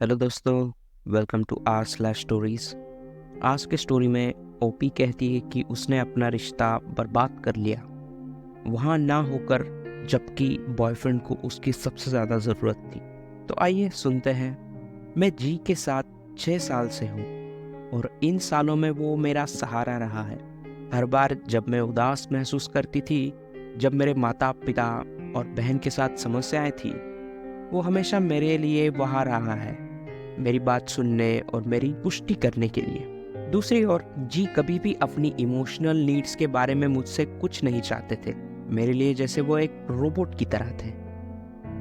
Hello दोस्तों, welcome to R slash stories. आज की स्टोरी में ओपी कहती है कि उसने अपना रिश्ता बर्बाद कर लिया वहाँ ना होकर, जबकि बॉयफ्रेंड को उसकी सबसे ज़्यादा ज़रूरत थी। तो आइए सुनते हैं। मैं जी के साथ 6 साल से हूँ और इन सालों में वो मेरा सहारा रहा है। हर बार जब मैं उदास महसूस करती थी, जब मेरे माता पिता और बहन के साथ समस्याएं थी, वो हमेशा मेरे लिए वहाँ रहा है, मेरी बात सुनने और मेरी पुष्टि करने के लिए। दूसरी ओर जी कभी भी अपनी इमोशनल नीड्स के बारे में मुझसे कुछ नहीं चाहते थे। मेरे लिए जैसे वो एक रोबोट की तरह थे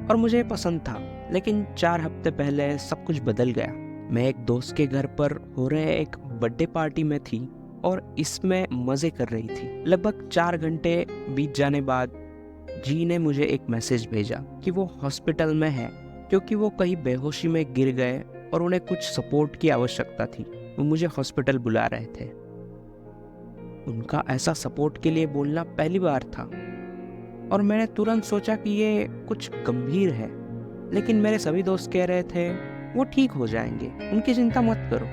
और मुझे पसंद था। लेकिन 4 हफ्ते पहले सब कुछ बदल गया। मैं एक दोस्त के घर पर हो रहे एक बर्थडे पार्टी में थी और इसमें मज़े कर रही थी। लगभग 4 घंटे बीत जाने बाद जी ने मुझे एक मैसेज भेजा कि वो हॉस्पिटल में है क्योंकि वो कहीं बेहोशी में गिर गए और उन्हें कुछ सपोर्ट की आवश्यकता थी। वो मुझे हॉस्पिटल बुला रहे थे। उनका ऐसा सपोर्ट के लिए बोलना पहली बार था और मैंने तुरंत सोचा कि ये कुछ गंभीर है। लेकिन मेरे सभी दोस्त कह रहे थे वो ठीक हो जाएंगे, उनकी चिंता मत करो,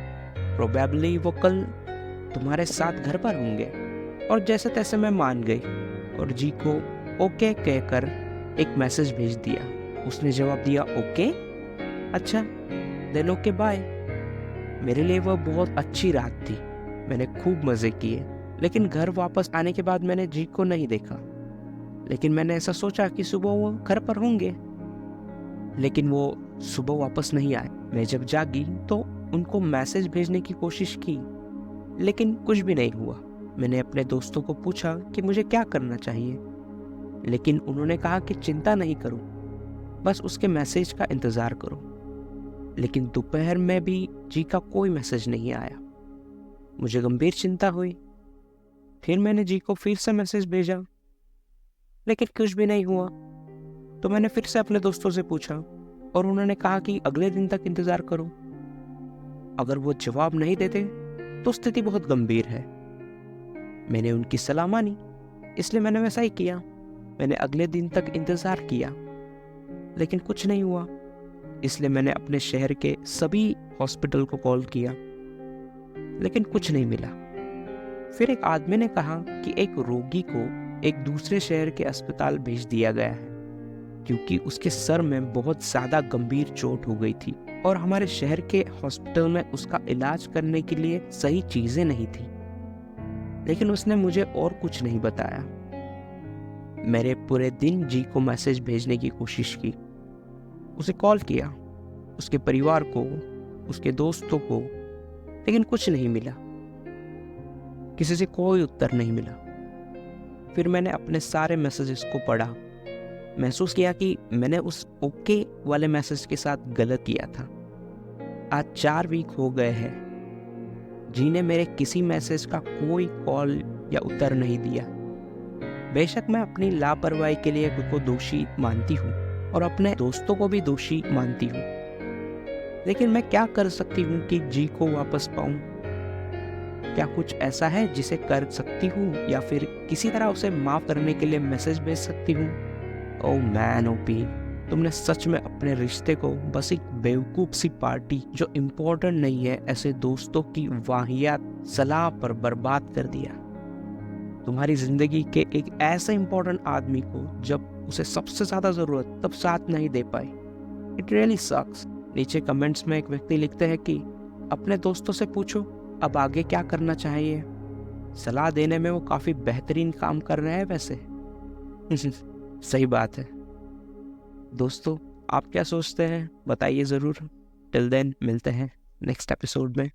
प्रोबेबली वो कल तुम्हारे साथ घर पर होंगे। और जैसे तैसे मैं मान गई और जी को ओके कहकर एक मैसेज भेज दिया। उसने जवाब दिया ओके, अच्छा देन ओके बाय। मेरे लिए वह बहुत अच्छी रात थी। मैंने खूब मज़े किए, लेकिन घर वापस आने के बाद मैंने जी को नहीं देखा। लेकिन मैंने ऐसा सोचा कि सुबह वो घर पर होंगे, लेकिन वो सुबह वापस नहीं आए। मैं जब जागी तो उनको मैसेज भेजने की कोशिश की, लेकिन कुछ भी नहीं हुआ। मैंने अपने दोस्तों को पूछा कि मुझे क्या करना चाहिए, लेकिन उन्होंने कहा कि चिंता नहीं करो, बस उसके मैसेज का इंतज़ार करो। लेकिन दोपहर में भी जी का कोई मैसेज नहीं आया। मुझे गंभीर चिंता हुई। फिर मैंने जी को फिर से मैसेज भेजा, लेकिन कुछ भी नहीं हुआ। तो मैंने फिर से अपने दोस्तों से पूछा और उन्होंने कहा कि अगले दिन तक इंतज़ार करो। अगर वो जवाब नहीं देते तो स्थिति बहुत गंभीर है। मैंने उनकी सलाह मानी, इसलिए मैंने वैसा ही किया। मैंने अगले दिन तक इंतज़ार किया, लेकिन कुछ नहीं हुआ। इसलिए मैंने अपने शहर के सभी हॉस्पिटल को कॉल किया, लेकिन कुछ नहीं मिला। फिर एक आदमी ने कहा कि एक रोगी को एक दूसरे शहर के अस्पताल भेज दिया गया है क्योंकि उसके सर में बहुत ज़्यादा गंभीर चोट हो गई थी और हमारे शहर के हॉस्पिटल में उसका इलाज करने के लिए सही चीज़ें नहीं थी। लेकिन उसने मुझे और कुछ नहीं बताया। मेरे पूरे दिन जी को मैसेज भेजने की कोशिश की, उसे कॉल किया, उसके परिवार को, उसके दोस्तों को, लेकिन कुछ नहीं मिला। किसी से कोई उत्तर नहीं मिला। फिर मैंने अपने सारे मैसेजेस को पढ़ा, महसूस किया कि मैंने उस ओके वाले मैसेज के साथ गलत किया था। आज 4 वीक हो गए हैं। जी ने मेरे किसी मैसेज का कोई कॉल या उत्तर नहीं दिया। बेशक मैं अपनी लापरवाही के लिए खुद को दोषी मानती हूँ और अपने दोस्तों को भी दोषी मानती हूँ, लेकिन मैं क्या कर सकती हूँ कि जी को वापस पाऊँ? क्या कुछ ऐसा है जिसे कर सकती हूँ या फिर किसी तरह उसे माफ करने के लिए मैसेज भेज सकती हूँ? ओह मैन ओपी, तुमने सच में अपने रिश्ते को बस एक बेवकूफ सी पार्टी जो इम्पोर्टेंट नहीं है ऐसे दोस्तों की वाहियात सलाह पर बर्बाद कर दिया। तुम्हारी जिंदगी के एक ऐसे इम्पोर्टेंट आदमी को जब उसे सबसे ज्यादा जरूरत तब साथ नहीं दे पाई। इट रियली सक्स। नीचे कमेंट्स में एक व्यक्ति लिखते हैं कि अपने दोस्तों से पूछो अब आगे क्या करना चाहिए। सलाह देने में वो काफी बेहतरीन काम कर रहे हैं वैसे। सही बात है। दोस्तों, आप क्या सोचते हैं बताइए ज़रूर। टिल देन मिलते हैं नेक्स्ट एपिसोड में।